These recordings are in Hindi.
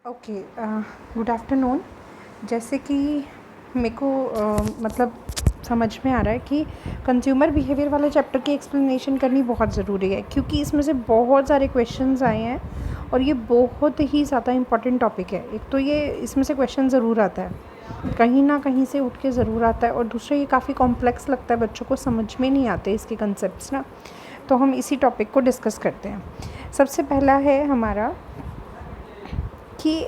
ओके। Good afternoon. जैसे कि मेरे को मतलब समझ में आ रहा है कि कंज्यूमर बिहेवियर वाले चैप्टर की एक्सप्लेनेशन करनी बहुत ज़रूरी है, क्योंकि इसमें से बहुत सारे क्वेश्चंस आए हैं और ये बहुत ही ज़्यादा इम्पॉर्टेंट टॉपिक है। एक तो ये इसमें से क्वेश्चन ज़रूर आता है, कहीं ना कहीं से उठ के ज़रूर आता है, और दूसरा ये काफ़ी कॉम्प्लेक्स लगता है, बच्चों को समझ में नहीं आते इसके कंसेप्ट्स ना। तो हम इसी टॉपिक को डिस्कस करते हैं। सबसे पहला है हमारा कि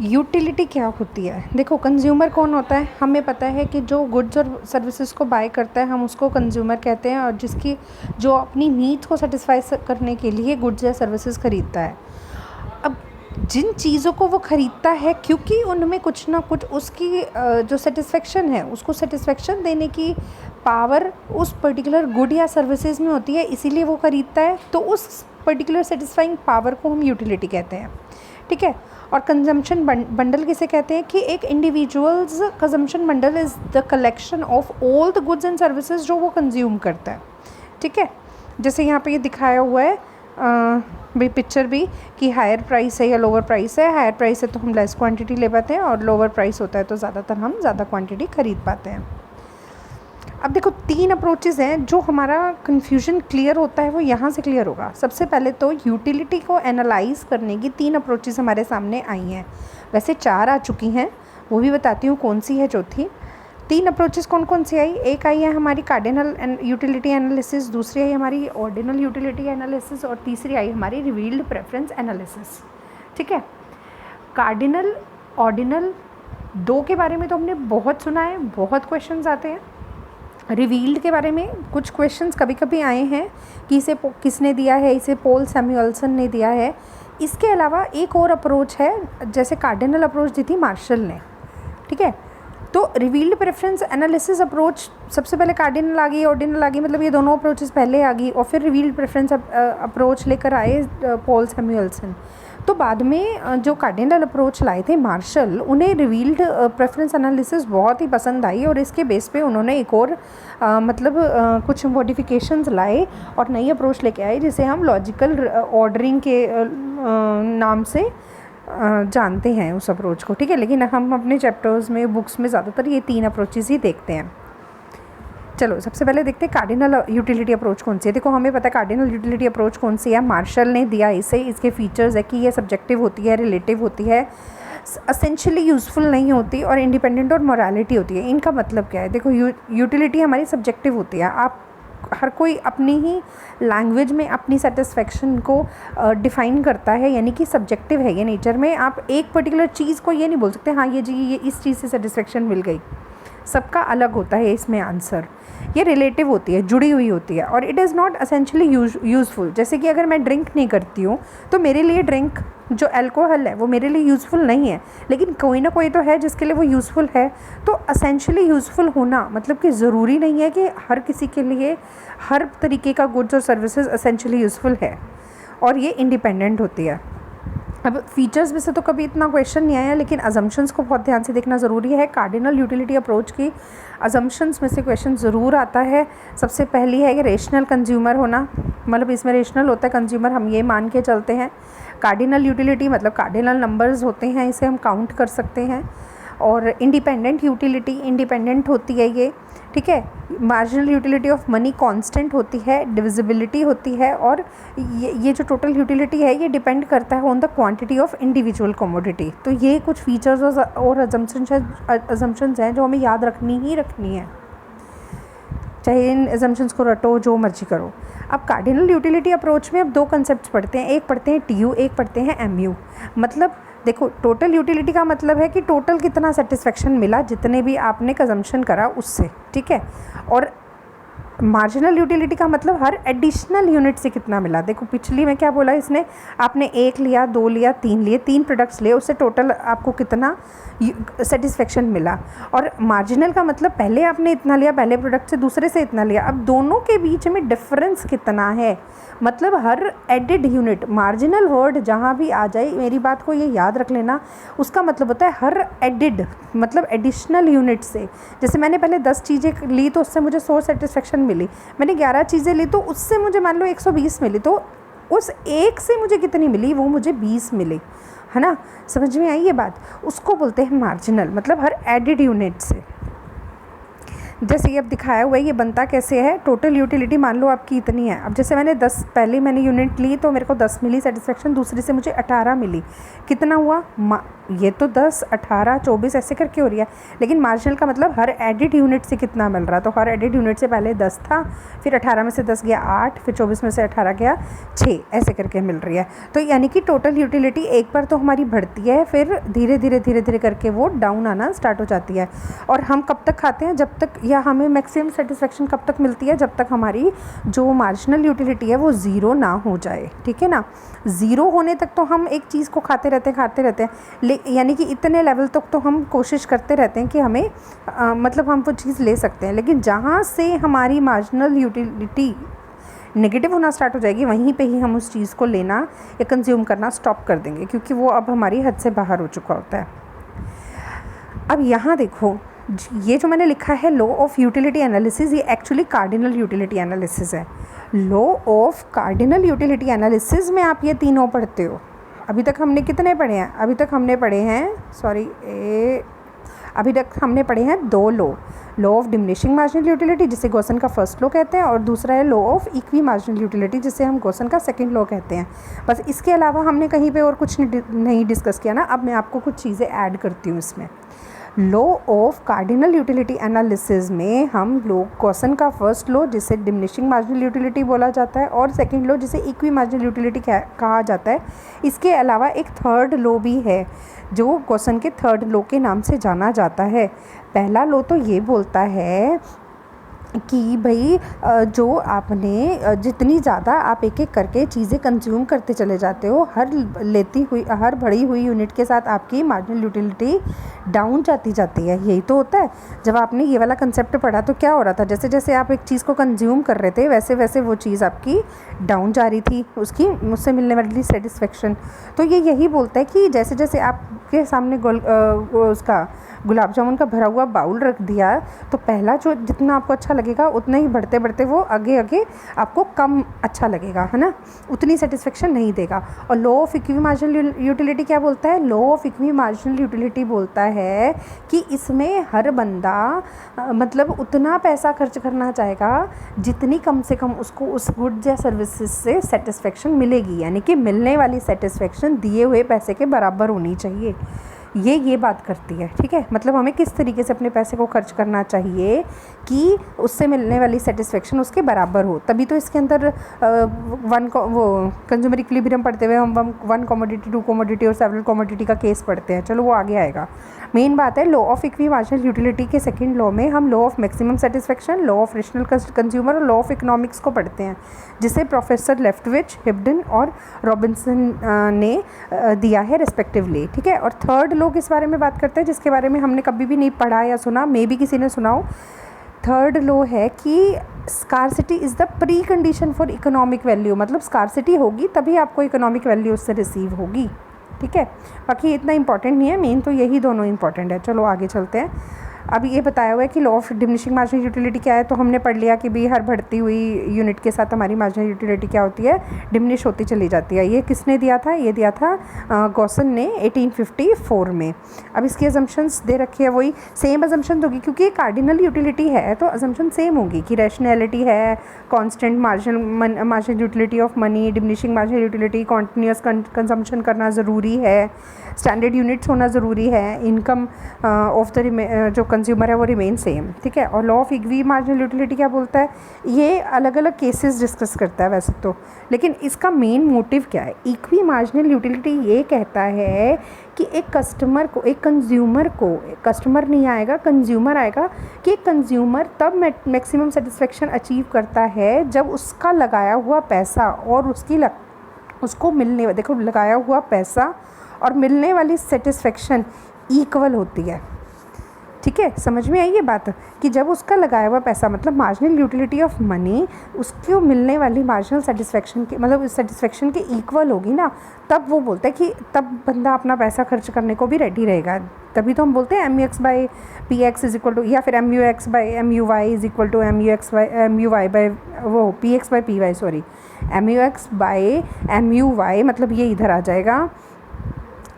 यूटिलिटी क्या होती है। देखो, कंज्यूमर कौन होता है, हमें पता है कि जो गुड्स और सर्विसेज को बाय करता है हम उसको कंज्यूमर कहते हैं, और जिसकी जो अपनी नीड्स को सेटिस्फाई करने के लिए गुड्स या सर्विसेज ख़रीदता है। अब जिन चीज़ों को वो ख़रीदता है, क्योंकि उनमें कुछ ना कुछ उसकी जो सेटिस्फेक्शन है, उसको सेटिस्फेक्शन देने की पावर उस पर्टिकुलर गुड या सर्विसेज में होती है, इसीलिए वो ख़रीदता है। तो उस पर्टिकुलर सेटिस्फाइंग पावर को हम यूटिलिटी कहते हैं, ठीक है। और कंजम्पशन बंडल किसे कहते हैं कि एक individuals consumption bundle is the collection of all the goods and services जो वो कंज्यूम करता है, ठीक है। जैसे यहाँ पे ये दिखाया हुआ है भाई पिक्चर भी, कि हायर प्राइस है या लोअर प्राइस है। हायर प्राइस है तो हम लेस क्वांटिटी ले पाते हैं, और लोअर प्राइस होता है तो ज़्यादातर हम ज़्यादा क्वांटिटी खरीद पाते हैं। अब देखो, 3 अप्रोचेज़ हैं। जो हमारा कन्फ्यूजन क्लियर होता है वो यहाँ से क्लियर होगा। सबसे पहले तो यूटिलिटी को एनालाइज़ करने की 3 अप्रोचेज़ हमारे सामने आई हैं। वैसे 4 आ चुकी हैं, वो भी बताती हूँ कौन सी है चौथी। 3 अप्रोचेज़ कौन कौन सी आई? एक आई है हमारी कार्डिनल यूटिलिटी एनालिसिस, दूसरी आई हमारी ऑर्डिनल यूटिलिटी एनालिसिस, और तीसरी आई हमारी रिवील्ड प्रेफरेंस एनालिसिस, ठीक है। कार्डिनल, ऑर्डिनल 2 के बारे में तो हमने बहुत सुना है, बहुत क्वेश्चंस आते हैं। रिवील्ड के बारे में कुछ क्वेश्चंस कभी कभी आए हैं कि इसे किसने दिया है, इसे पॉल सैमुएल्सन ने दिया है। इसके अलावा एक और अप्रोच है, जैसे कार्डिनल अप्रोच दी थी मार्शल ने, ठीक है। तो रिवील्ड प्रेफरेंस एनालिसिस अप्रोच सबसे पहले, कार्डिनल आ गई, ऑर्डिनल आ गई, मतलब ये दोनों अप्रोचेस पहले आ गई, और फिर रिवील्ड प्रेफरेंस अप्रोच लेकर आए पॉल सैमुएल्सन। तो बाद में जो कार्डिनल अप्रोच लाए थे मार्शल, उन्हें रिवील्ड प्रेफरेंस एनालिसिस बहुत ही पसंद आई, और इसके बेस पे उन्होंने एक और कुछ मॉडिफिकेशंस लाए और नई अप्रोच लेके आए, जिसे हम लॉजिकल ऑर्डरिंग के नाम से जानते हैं उस अप्रोच को, ठीक है। लेकिन हम अपने चैप्टर्स में, बुक्स में ज़्यादातर ये 3 अप्रोचेज़ ही देखते हैं। चलो सबसे पहले देखते हैं कार्डिनल यूटिलिटी अप्रोच कौन सी है। देखो, हमें पता है कार्डिनल यूटिलिटी अप्रोच कौन सी है, मार्शल ने दिया इसे। इसके फीचर्स है कि ये सब्जेक्टिव होती है, रिलेटिव होती है, असेंशियली यूज़फुल नहीं होती, और इंडिपेंडेंट और मोरालिटी होती है। इनका मतलब क्या है? देखो, यूटिलिटी हमारी सब्जेक्टिव होती है। आप हर कोई अपनी ही लैंग्वेज में अपनी सेटिस्फेक्शन को डिफ़ाइन करता है, यानी कि सब्जेक्टिव है ये नेचर में। आप एक पर्टिकुलर चीज़ को ये नहीं बोल सकते हाँ ये इस चीज़ से सेटिस्फेक्शन मिल गई। सबका अलग होता है इसमें आंसर। ये रिलेटिव होती है, जुड़ी हुई होती है, और it is not essentially useful. जैसे कि अगर मैं ड्रिंक नहीं करती हूँ तो मेरे लिए ड्रिंक जो अल्कोहल है वो मेरे लिए यूज़फुल नहीं है, लेकिन कोई ना कोई तो है जिसके लिए वो यूज़फुल है। तो असेंशियली यूज़फुल होना मतलब कि ज़रूरी नहीं है कि हर किसी के लिए हर तरीके का गुड्स और सर्विसेज असेंशियली यूज़फुल है, और ये इंडिपेंडेंट होती है। अब फीचर्स में से तो कभी इतना क्वेश्चन नहीं आया, लेकिन अजम्पशंस को बहुत ध्यान से देखना ज़रूरी है। कार्डिनल यूटिलिटी अप्रोच की अजम्पशंस में से क्वेश्चन ज़रूर आता है। सबसे पहली है कि रेशनल कंज्यूमर होना, मतलब इसमें रेशनल होता है कंज्यूमर, हम ये मान के चलते हैं। कार्डिनल यूटिलिटी मतलब कार्डिनल नंबर्स होते हैं, इसे हम काउंट कर सकते हैं। और इंडिपेंडेंट यूटिलिटी, इंडिपेंडेंट होती है ये, ठीक है। Marginal utility of money constant होती है, डिविजिबिलिटी होती है, और ये जो टोटल यूटिलिटी है ये डिपेंड करता है on the quantity of individual commodity. तो ये कुछ फीचर्स और अजम्पशंस हैं जो हमें याद रखनी ही रखनी है, चाहे इन एजम्पशंस को रटो, जो मर्जी करो। अब कार्डिनल यूटिलिटी अप्रोच में अब 2 कंसेप्ट पढ़ते हैं, एक पढ़ते हैं टीयू, एक पढ़ते हैं एमयू। मतलब देखो, टोटल यूटिलिटी का मतलब है कि टोटल कितना सेटिस्फेक्शन मिला जितने भी आपने कंजम्पशन करा उससे, ठीक है। और मार्जिनल यूटिलिटी का मतलब हर एडिशनल यूनिट से कितना मिला। देखो, पिछली में क्या बोला इसने, आपने 1 लिया, 2 लिया, 3 लिए, 3 प्रोडक्ट्स लिए, उससे टोटल आपको कितना सेटिस्फेक्शन मिला। और मार्जिनल का मतलब पहले आपने इतना लिया, पहले प्रोडक्ट से, दूसरे से इतना लिया, अब दोनों के बीच में डिफरेंस कितना है। मतलब हर एडिड यूनिट, मार्जिनल वर्ड जहाँ भी आ जाए, मेरी बात को ये याद रख लेना, उसका मतलब होता है हर एडिड, मतलब एडिशनल यूनिट से। जैसे मैंने पहले 10 चीज़ें ली तो उससे मुझे 100 सेटिस्फेक्शन मिली, मैंने 11 चीज़ें ली तो उससे मुझे मान लो 120 मिली, तो उस एक से मुझे कितनी मिली, वो मुझे 20 मिली। है ना। समझ में आई ये बात। उसको बोलते हैं मार्जिनल, मतलब हर एडिड यूनिट से। जैसे ये अब दिखाया हुआ है, ये बनता कैसे है, टोटल यूटिलिटी मान लो आपकी इतनी है। अब जैसे मैंने 10 पहले मैंने यूनिट ली तो मेरे को 10 मिली सेटिस्फेक्शन, दूसरी से मुझे 18 मिली। कितना हुआ, ये तो 10, 18, 24 ऐसे करके हो रही है, लेकिन मार्जिनल का मतलब हर एडिड यूनिट से कितना मिल रहा है। तो हर एडिड यूनिट से पहले 10 था, फिर 18 में से 10 गया 8, फिर 24 में से 18 गया 6, ऐसे करके मिल रही है। तो यानी कि टोटल यूटिलिटी एक बार तो हमारी बढ़ती है, फिर धीरे धीरे करके वो डाउन आना स्टार्ट हो जाती है। और हम कब तक खाते हैं, जब तक, या हमें मैक्सिमम सेटिस्फेक्शन कब तक मिलती है, जब तक हमारी जो मार्जिनल यूटिलिटी है वो ज़ीरो ना हो जाए, ठीक है ना। ज़ीरो होने तक तो हम एक चीज़ को खाते रहते हैं, यानी कि इतने लेवल तक तो हम कोशिश करते रहते हैं कि हमें मतलब हम वो चीज़ ले सकते हैं। लेकिन जहाँ से हमारी मार्जिनल यूटिलिटी नेगेटिव होना स्टार्ट हो जाएगी, वहीं पे ही हम उस चीज़ को लेना या कंज्यूम करना स्टॉप कर देंगे, क्योंकि वो अब हमारी हद से बाहर हो चुका होता है। अब यहाँ देखो, ये जो मैंने लिखा है लॉ ऑफ यूटिलिटी एनालिसिस, ये एक्चुअली कार्डिनल यूटिलिटी एनालिसिस है। Law of cardinal utility analysis में आप ये तीनों पढ़ते हो। अभी तक हमने कितने पढ़े हैं, अभी तक हमने पढ़े हैं 2 law of diminishing marginal utility, जिसे गॉसन का फर्स्ट लॉ कहते हैं, और दूसरा है law of equi marginal utility, जिसे हम गॉसन का सेकंड लॉ कहते हैं। बस इसके अलावा हमने कहीं पे और कुछ नहीं डिस्कस किया ना। अब मैं आपको कुछ चीज़ें ऐड करती हूँ इसमें। Law of cardinal utility analysis में हम लोग गॉसन का फर्स्ट लॉ, जिसे डिमिनिशिंग मार्जिनल यूटिलिटी बोला जाता है, और सेकंड लॉ, जिसे इक्वी मार्जिनल यूटिलिटी कहा जाता है। इसके अलावा एक थर्ड लॉ भी है, जो गॉसन के थर्ड लॉ के नाम से जाना जाता है। पहला लॉ तो ये बोलता है कि भाई जो आपने जितनी ज़्यादा आप एक एक करके चीज़ें कंज्यूम करते चले जाते हो, हर बढ़ी हुई यूनिट के साथ आपकी मार्जिनल यूटिलिटी डाउन जाती है। यही तो होता है। जब आपने ये वाला कंसेप्ट पढ़ा तो क्या हो रहा था, जैसे जैसे आप एक चीज़ को कंज्यूम कर रहे थे, वैसे वैसे वो चीज़ आपकी डाउन जा रही थी, उससे मिलने वाली सेटिस्फेक्शन। तो ये यही बोलता है कि जैसे जैसे आपके सामने उसका गुलाब जामुन का भरा हुआ बाउल रख दिया, तो पहला जो जितना आपको अच्छा लगेगा, उतना ही बढ़ते बढ़ते वो आगे आपको कम अच्छा लगेगा, है ना, उतनी सेटिस्फेक्शन नहीं देगा। और law of equi marginal utility क्या बोलता है, law of equi marginal utility बोलता है कि इसमें हर बंदा मतलब उतना पैसा खर्च करना चाहेगा जितनी कम से कम उसको उस गुड्स या सर्विसेज से सेटिस्फेक्शन मिलेगी, यानी कि मिलने वाली सेटिस्फेक्शन दिए हुए पैसे के बराबर होनी चाहिए। ये बात करती है, ठीक है। मतलब हमें किस तरीके से अपने पैसे को खर्च करना चाहिए कि उससे मिलने वाली सेटिस्फेक्शन उसके बराबर हो। तभी तो इसके अंदर वो कंज्यूमर इक्विलिब्रियम पढ़ते हुए हम 1 कमोडिटी 2 कमोडिटी और सेवरल कमोडिटी का केस पढ़ते हैं। चलो वो आगे आएगा। मेन बात है law of equi marginal utility के सेकंड लॉ में हम law of maximum satisfaction, law of rational consumer और लॉ ऑफ इकोनॉमिक्स को पढ़ते हैं, जिसे प्रोफेसर लेफ्टविच, हिब्डन और रॉबिन्सन ने दिया है रिस्पेक्टिवली, ठीक है। और थर्ड लॉ किस बारे में बात करते हैं, जिसके बारे में हमने कभी भी नहीं पढ़ा या सुना, मे भी किसी ने सुना हो। थर्ड लॉ है कि scarcity is the pre condition for economic value, मतलब स्कार्सिटी होगी तभी आपको इकोनॉमिक वैल्यू उससे रिसीव होगी, ठीक है। बाकी इतना इंपॉर्टेंट नहीं है, मेन तो यही दोनों इंपॉर्टेंट है। चलो आगे चलते हैं। अब ये बताया हुआ है कि law of diminishing marginal utility क्या है, तो हमने पढ़ लिया कि भाई हर बढ़ती हुई यूनिट के साथ हमारी मार्जिनल यूटिलिटी क्या होती है, डिमिनिश होती चली जाती है। ये किसने दिया था, ये दिया था गॉसन ने 1854 में। अब इसकी अजम्पशंस दे रखी है, वही सेम अजम्पशन होगी, क्योंकि कार्डिनल यूटिलिटी है तो अजम्पशन सेम होगी कि रैशनैलिटी है, constant marginal utility of money, diminishing marginal utility, continuous consumption करना ज़रूरी है, स्टैंडर्ड यूनिट्स होना ज़रूरी है, इनकम ऑफ द जो कंज्यूमर है वो रिमेन सेम, ठीक है। और law of equi marginal utility क्या बोलता है, ये अलग अलग केसेस डिस्कस करता है वैसे तो, लेकिन इसका मेन मोटिव क्या है। इक्वी मार्जिनल यूटिलिटी ये कहता है कि एक कस्टमर को, एक कंज्यूमर को, कस्टमर नहीं आएगा कंज्यूमर आएगा, कि एक कंज्यूमर तब मैक्सिमम सेटिस्फेक्शन अचीव करता है जब उसका लगाया हुआ पैसा और उसको मिलने, देखो लगाया हुआ पैसा और मिलने वाली सेटिस्फेक्शन इक्वल होती है, ठीक है। समझ में आई ये बात कि जब उसका लगाया हुआ पैसा, मतलब मार्जिनल यूटिलिटी ऑफ मनी, उसको मिलने वाली मार्जिनल सेटिस्फेक्शन के, मतलब सेटिस्फेक्शन के इक्वल होगी ना, तब वो बोलता है कि तब बंदा अपना पैसा खर्च करने को भी रेडी रहेगा। तभी तो हम बोलते हैं MUX/PX इज इक्वल टू, या फिर MUX/MUY is equal to MUY by वो PX/PY, सॉरी MUX/MUY, मतलब ये इधर आ जाएगा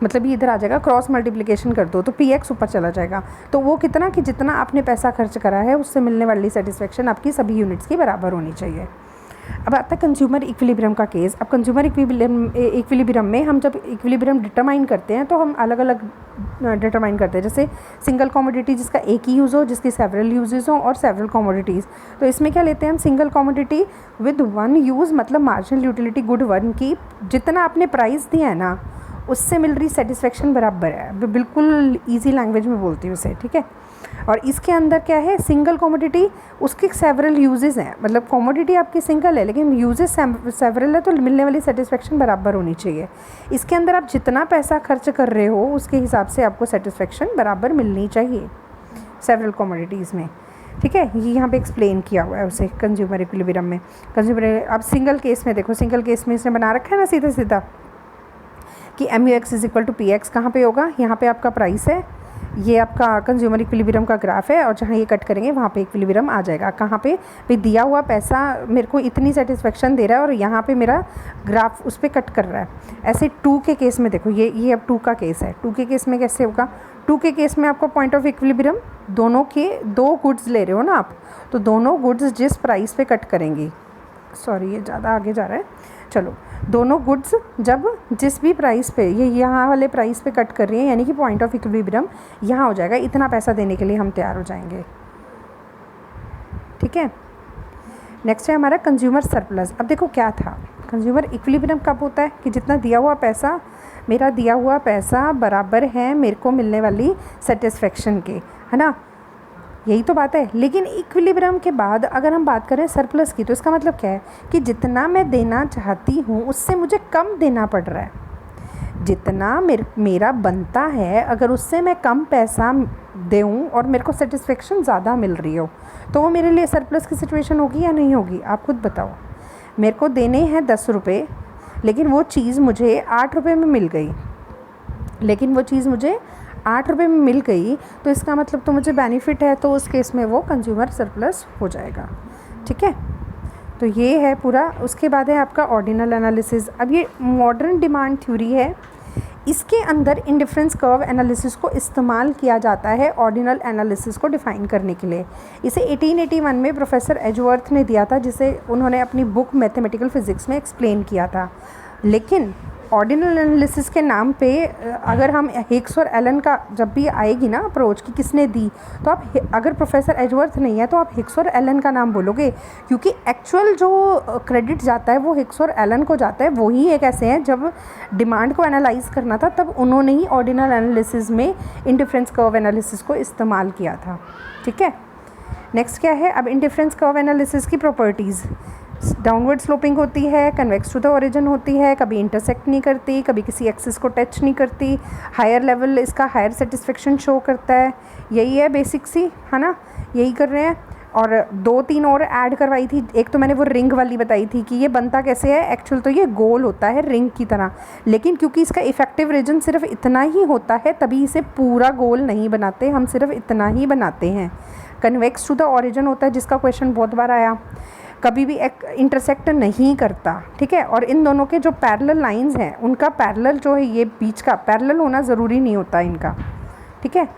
मतलब ये इधर आ जाएगा, क्रॉस मल्टीप्लिकेशन कर दो तो पी एक्स ऊपर चला जाएगा। तो वो कितना कि जितना आपने पैसा खर्च करा है उससे मिलने वाली सेटिस्फेक्शन आपकी सभी यूनिट्स की बराबर होनी चाहिए। अब आता है कंज्यूमर इक्विलिब्रियम का केस। अब कंज्यूमर इक्विलिब्रियम में हम जब इक्विलिब्रियम डिटरमाइन करते हैं तो हम अलग अलग डिटरमाइन करते हैं, जैसे सिंगल कमोडिटी जिसका एक ही यूज़ हो, जिसकी सेवरल यूजेस हो, और सेवरल कमोडिटीज़। तो इसमें क्या लेते हैं हम, single commodity with one use, मतलब मार्जिनल यूटिलिटी गुड वन की जितना आपने प्राइस दिया है ना उससे मिल रही सेटिस्फेक्शन बराबर है। बिल्कुल ईजी लैंग्वेज में बोलती हूँ उसे, ठीक है। और इसके अंदर क्या है, सिंगल कमोडिटी, उसके सेवरल यूजेस हैं, मतलब कमोडिटी आपकी सिंगल है लेकिन यूजेस सेवरल है, तो मिलने वाली सेटिस्फेक्शन बराबर होनी चाहिए। इसके अंदर आप जितना पैसा खर्च कर रहे हो उसके हिसाब से आपको सेटिस्फेक्शन बराबर मिलनी चाहिए सेवरल कमोडिटीज़ में, ठीक है। ये यहाँ पे एक्सप्लेन किया हुआ है उसे कंज्यूमर इक्विलिब्रियम में। कंज्यूमर अब सिंगल केस में देखो, सिंगल केस में इसने बना रखा है ना सीधा सीधा कि M U X is equal to P X. कहाँ पे होगा, यहाँ पे आपका प्राइस है, ये आपका कंज्यूमर इक्विलिब्रियम का ग्राफ है, और जहाँ ये कट करेंगे वहाँ पे इक्विलिब्रियम आ जाएगा। कहाँ पे भी दिया हुआ पैसा मेरे को इतनी सेटिस्फेक्शन दे रहा है और यहाँ पे मेरा ग्राफ उस पर कट कर रहा है। ऐसे 2 के केस में देखो, ये अब 2 का केस है। 2 के केस में कैसे होगा, 2 के केस में आपको पॉइंट ऑफ इक्विलिब्रियम, दोनों के 2 गुड्स ले रहे हो ना आप, तो दोनों गुड्स जिस प्राइस पे कट करेंगी, सॉरी ये ज़्यादा आगे जा रहा है, चलो, दोनों गुड्स जब जिस भी प्राइस पे, ये यहाँ वाले प्राइस पे कट कर रही है, यानी कि पॉइंट ऑफ इक्विलिब्रियम यहाँ हो जाएगा, इतना पैसा देने के लिए हम तैयार हो जाएंगे, ठीक है। नेक्स्ट है हमारा कंज्यूमर सरप्लस। अब देखो क्या था, कंज्यूमर इक्विलिब्रियम कब होता है कि जितना दिया हुआ पैसा, मेरा दिया हुआ पैसा बराबर है मेरे को मिलने वाली सेटिस्फेक्शन के, है ना, यही तो बात है। लेकिन इक्विलिब्रियम के बाद अगर हम बात करें सरप्लस की, तो इसका मतलब क्या है कि जितना मैं देना चाहती हूँ उससे मुझे कम देना पड़ रहा है। जितना मेरा बनता है अगर उससे मैं कम पैसा दूँ और मेरे को सेटिस्फेक्शन ज़्यादा मिल रही हो, तो वो मेरे लिए सरप्लस की सिचुएशन होगी या नहीं होगी, आप खुद बताओ। मेरे को देने हैं 10 रुपये, लेकिन वो चीज़ मुझे 8 रुपये में मिल गई, लेकिन वो चीज़ मुझे 8 रुपये में मिल गई, तो इसका मतलब तो मुझे बेनिफिट है, तो उस केस में वो कंज्यूमर सरप्लस हो जाएगा, ठीक है। तो ये है पूरा। उसके बाद है आपका ऑर्डिनल एनालिसिस। अब ये मॉडर्न डिमांड थ्योरी है, इसके अंदर इंडिफरेंस कर्व एनालिसिस को इस्तेमाल किया जाता है ऑर्डिनल एनालिसिस को डिफ़ाइन करने के लिए। इसे 1881 में प्रोफेसर एजवर्थ ने दिया था, जिसे उन्होंने अपनी बुक मैथमेटिकल फिज़िक्स में एक्सप्लेन किया था। लेकिन ऑर्डिनल एनालिसिस के नाम पे अगर हम हिग्स और एलन का जब भी आएगी ना अप्रोच कि किसने दी, तो आप अगर प्रोफेसर एजवर्थ नहीं है तो आप हिग्स और एलन का नाम बोलोगे, क्योंकि एक्चुअल जो क्रेडिट जाता है वो हिग्स और एलन को जाता है। वही एक ऐसे हैं जब डिमांड को एनालाइज करना था तब उन्होंने ही ऑर्डिनल एनालिसिस में इंडिफरेंस कर्व एनालिसिस को इस्तेमाल किया था, ठीक है। नेक्स्ट क्या है, अब इंडिफरेंस कर्व एनालिसिस की प्रॉपर्टीज़। डाउनवर्ड स्लोपिंग होती है, कन्वेक्स टू द ओरिजिन होती है, कभी इंटरसेक्ट नहीं करती, कभी किसी एक्सिस को टच नहीं करती, हायर लेवल इसका हायर सेटिस्फेक्शन शो करता है। यही है बेसिक सी, है ना, यही कर रहे हैं। और 2-3 और ऐड करवाई थी। एक तो मैंने वो रिंग वाली बताई थी कि ये बनता कैसे है। एक्चुअल तो ये गोल होता है रिंग की तरह, लेकिन क्योंकि इसका इफेक्टिव रीजन सिर्फ इतना ही होता है तभी इसे पूरा गोल नहीं बनाते, हम सिर्फ इतना ही बनाते हैं। कन्वेक्स टू द ओरिजिन होता है, जिसका क्वेश्चन बहुत बार आया, कभी भी इंटरसेक्ट नहीं करता, ठीक है। और इन दोनों के जो पैरेलल लाइंस हैं उनका पैरेलल जो है, ये बीच का पैरेलल होना ज़रूरी नहीं होता इनका, ठीक है।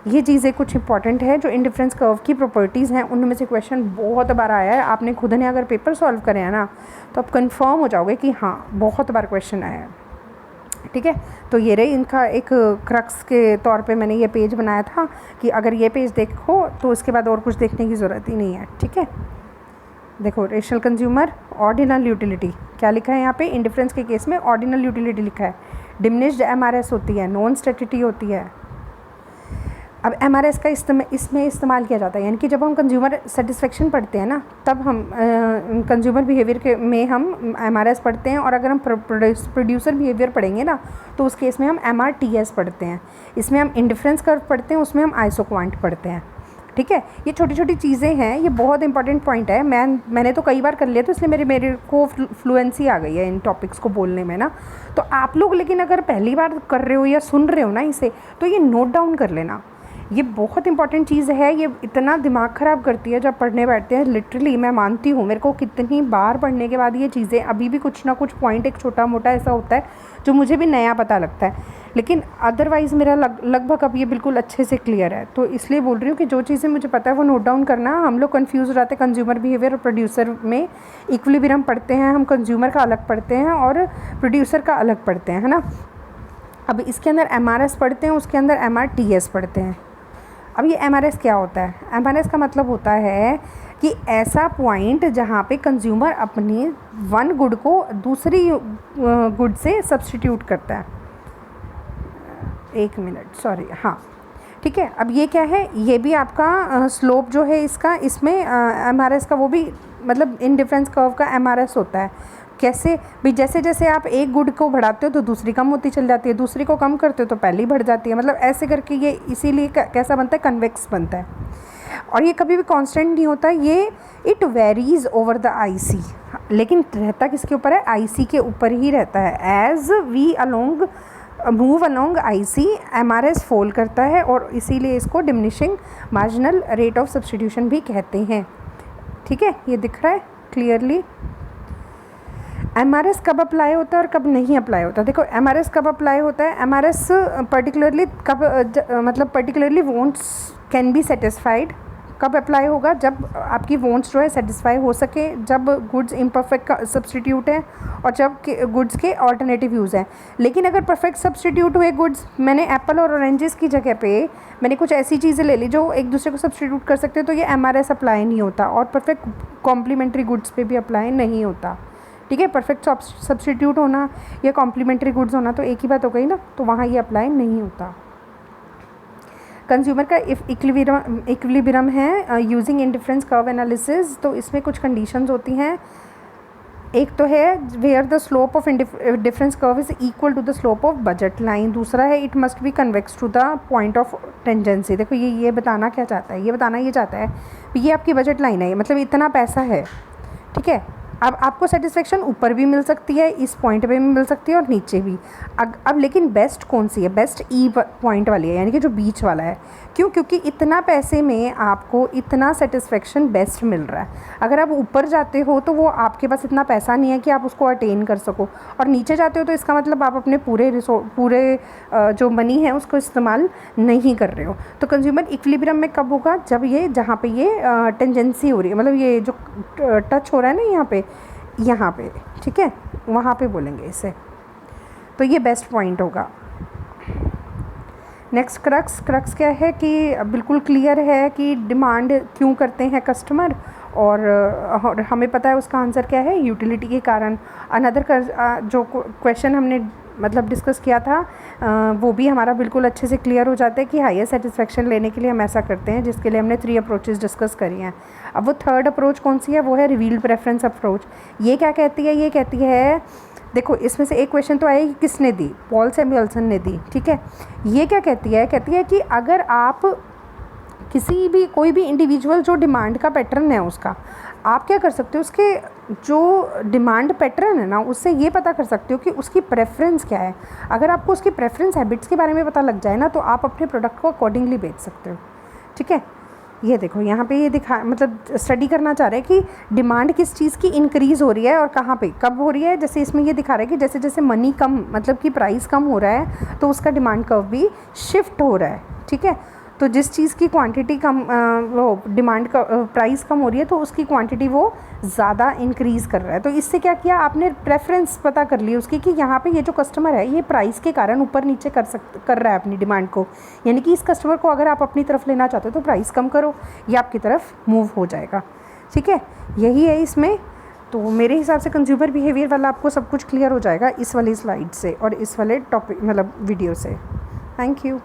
ये चीज़ें कुछ इंपॉर्टेंट है जो इंडिफरेंस कर्व की प्रॉपर्टीज़ हैं, उनमें से क्वेश्चन बहुत बार आया है। आपने खुद ने अगर पेपर सॉल्व करे हैं ना तो आप कंफर्म हो जाओगे कि हाँ बहुत बार क्वेश्चन आया है, ठीक है। तो ये रही इनका एक क्रक्स के तौर पे मैंने ये पेज बनाया था कि अगर ये पेज देखो तो उसके बाद और कुछ देखने की ज़रूरत ही नहीं है, ठीक है। देखो रेशनल कंज्यूमर, ऑर्डिनल यूटिलिटी, क्या लिखा है यहाँ पे, इंडिफरेंस के केस में ऑर्डिनल यूटिलिटी लिखा है। डिमिनिश्ड एमआरएस होती है, नॉन स्टैट्यूटरी होती है। अब एमआरएस का इसमें इस्तेमाल किया जाता है, यानी कि जब हम कंज्यूमर सेटिस्फेक्शन पढ़ते हैं ना तब हम कंज्यूमर बिहेवियर के में हम एमआरएस पढ़ते हैं, और अगर हम प्रोड्यूसर बिहेवियर पढ़ेंगे ना तो उस केस में हम एमआरटीएस पढ़ते हैं। इसमें हम इंडिफरेंस कर्व पढ़ते हैं, उसमें हम आइसोक्वांट पढ़ते हैं, ठीक है। ये छोटी छोटी चीज़ें हैं, ये बहुत इंपॉर्टेंट पॉइंट है। मैंने तो कई बार कर लिया तो इसलिए मेरे को फ्लुएंसी आ गई है इन टॉपिक्स को बोलने में ना। तो आप लोग लेकिन अगर पहली बार कर रहे हो या सुन रहे हो ना इसे, तो ये नोट डाउन कर लेना, ये बहुत इंपॉर्टेंट चीज़ है। ये इतना दिमाग ख़राब करती है जब पढ़ने बैठते हैं, लिटरली मैं मानती हूँ। मेरे को कितनी बार पढ़ने के बाद ये चीज़ें अभी भी कुछ ना कुछ पॉइंट एक छोटा मोटा ऐसा होता है जो मुझे भी नया पता लगता है, लेकिन अदरवाइज़ मेरा लगभग अब ये बिल्कुल अच्छे से क्लियर है। तो इसलिए बोल रही हूँ कि जो चीज़ें मुझे पता है वो नोट डाउन करना। हम लोग कंफ्यूज हो जाते हैं कंज्यूमर बिहेवियर और प्रोड्यूसर में। इक्विलिब्रियम पढ़ते हैं हम, कंज्यूमर का अलग पढ़ते हैं और प्रोड्यूसर का अलग पढ़ते हैं, है ना। अब इसके अंदर MRS पढ़ते हैं, उसके अंदर MRTS पढ़ते हैं। अब ये MRS क्या होता है? MRS का मतलब होता है कि ऐसा पॉइंट जहाँ पे कंज्यूमर अपनी वन गुड को दूसरी गुड से सब्स्टिट्यूट करता है। एक मिनट, सॉरी, हाँ ठीक है। अब ये क्या है, ये भी आपका स्लोप जो है इसका, इसमें MRS का वो भी मतलब इंडिफरेंस कर्व का MRS होता है। कैसे भी, जैसे जैसे आप एक गुड को बढ़ाते हो तो दूसरी कम होती चल जाती है, दूसरी को कम करते हो तो पहली बढ़ जाती है, मतलब ऐसे करके ये इसीलिए कैसा बनता है, कन्वेक्स बनता है। और ये कभी भी कांस्टेंट नहीं होता, ये it varies over the IC, लेकिन रहता किसके ऊपर है, IC के ऊपर ही रहता है। As we along move along IC MRS fall करता है और इसीलिए इसको diminishing marginal rate of substitution भी कहते हैं। ठीक है, ये दिख रहा है क्लियरली। MRS कब अप्लाई होता है और कब नहीं अप्लाई होता? देखो MRS कब अप्लाई होता है, MRS पर्टिकुलरली कब मतलब particularly wants can be satisfied कब अप्लाई होगा, जब आपकी वॉन्ट्स जो है सेटिस्फाई हो सके, जब गुड्स इम्परफेक्ट का सब्स्टिट्यूट है और जब गुड्स के ऑल्टरनेटिव यूज़ हैं। लेकिन अगर परफेक्ट सब्स्टिट्यूट हुए गुड्स, मैंने एप्पल और ऑरेंजेस की जगह पे मैंने कुछ ऐसी चीज़ें ले ली जो एक दूसरे को सब्स्टिट्यूट कर सकते हैं, तो ये MRS अप्लाई नहीं होता और परफेक्ट कॉम्प्लीमेंट्री गुड्स पे भी अप्लाई नहीं होता। ठीक है, परफेक्ट सब्स्टिट्यूट होना या कॉम्प्लीमेंट्री गुड्स होना तो एक ही बात हो गई ना, तो वहाँ ये अप्लाई नहीं होता। कंज्यूमर का इफ इक्विलिब्रियम है यूजिंग इंडिफरेंस कर्व एनालिसिस, तो इसमें कुछ कंडीशंस होती हैं। एक तो है where the slope of difference curve is equal to the slope of budget line. दूसरा है it must be convex to the point of tangency. देखो ये बताना क्या चाहता है, ये बताना ये चाहता है ये आपकी बजट लाइन है, मतलब इतना पैसा है, ठीक है। अब आपको सेटिस्फेक्शन ऊपर भी मिल सकती है, इस पॉइंट पे भी मिल सकती है और नीचे भी। अब लेकिन बेस्ट कौन सी है? बेस्ट ई पॉइंट वाली है, यानी कि जो बीच वाला है। क्यों? क्योंकि इतना पैसे में आपको इतना सेटिस्फेक्शन बेस्ट मिल रहा है। अगर आप ऊपर जाते हो तो वो आपके पास इतना पैसा नहीं है कि आप उसको अटेन कर सको, और नीचे जाते हो तो इसका मतलब आप अपने पूरे जो मनी है उसको इस्तेमाल नहीं कर रहे हो। तो कंज्यूमर इक्विलिब्रियम में कब होगा? जब ये जहाँ पे ये टेंजेंसी हो रही है, मतलब ये जो टच हो रहा है ना यहाँ पे, ठीक है, वहाँ पे बोलेंगे इसे। तो ये बेस्ट पॉइंट होगा। नेक्स्ट क्रक्स क्या है कि बिल्कुल क्लियर है कि डिमांड क्यों करते हैं कस्टमर, और हमें पता है उसका आंसर क्या है, यूटिलिटी के कारण। अनदर जो क्वेश्चन हमने मतलब डिस्कस किया था वो भी हमारा बिल्कुल अच्छे से क्लियर हो जाता है कि हाईएस्ट सेटिस्फेक्शन लेने के लिए हम ऐसा करते हैं, जिसके लिए हमने 3 अप्रोचेस डिस्कस करी हैं। अब वो थर्ड अप्रोच कौन सी है? वो है रिवील्ड प्रेफरेंस अप्रोच। ये क्या कहती है? ये कहती है, देखो इसमें से एक क्वेश्चन तो आएगी किसने दी, पॉल सैमुएल्सन ने दी, ठीक है। ये क्या कहती है? कहती है कि अगर आप कोई भी इंडिविजुअल जो डिमांड का पैटर्न है उसका, आप क्या कर सकते हो, उसके जो डिमांड पैटर्न है ना उससे ये पता कर सकते हो कि उसकी प्रेफरेंस क्या है। अगर आपको उसकी प्रेफरेंस हैबिट्स के बारे में पता लग जाए ना, तो आप अपने प्रोडक्ट को अकॉर्डिंगली बेच सकते हो, ठीक है। ये देखो यहाँ पे ये मतलब स्टडी करना चाह रहे हैं कि डिमांड किस चीज़ की इंक्रीज़ हो रही है और कहाँ पे कब हो रही है। जैसे इसमें ये दिखा रहा है कि जैसे जैसे मनी कम, मतलब कि प्राइस कम हो रहा है, तो उसका डिमांड कर्व भी शिफ्ट हो रहा है, ठीक है। तो जिस चीज़ की क्वांटिटी कम, वो डिमांड का प्राइस कम हो रही है, तो उसकी क्वांटिटी वो ज़्यादा इंक्रीज़ कर रहा है। तो इससे क्या किया आपने, प्रेफरेंस पता कर ली उसकी कि यहाँ पे ये जो कस्टमर है ये प्राइस के कारण ऊपर नीचे कर रहा है अपनी डिमांड को, यानी कि इस कस्टमर को अगर आप अपनी तरफ लेना चाहते हो तो प्राइस कम करो, ये आपकी तरफ मूव हो जाएगा, ठीक है। यही है इसमें। तो मेरे हिसाब से कंज्यूमर बिहेवियर वाला आपको सब कुछ क्लियर हो जाएगा इस वाली स्लाइड से और इस वाले टॉपिक मतलब वीडियो से। Thank you.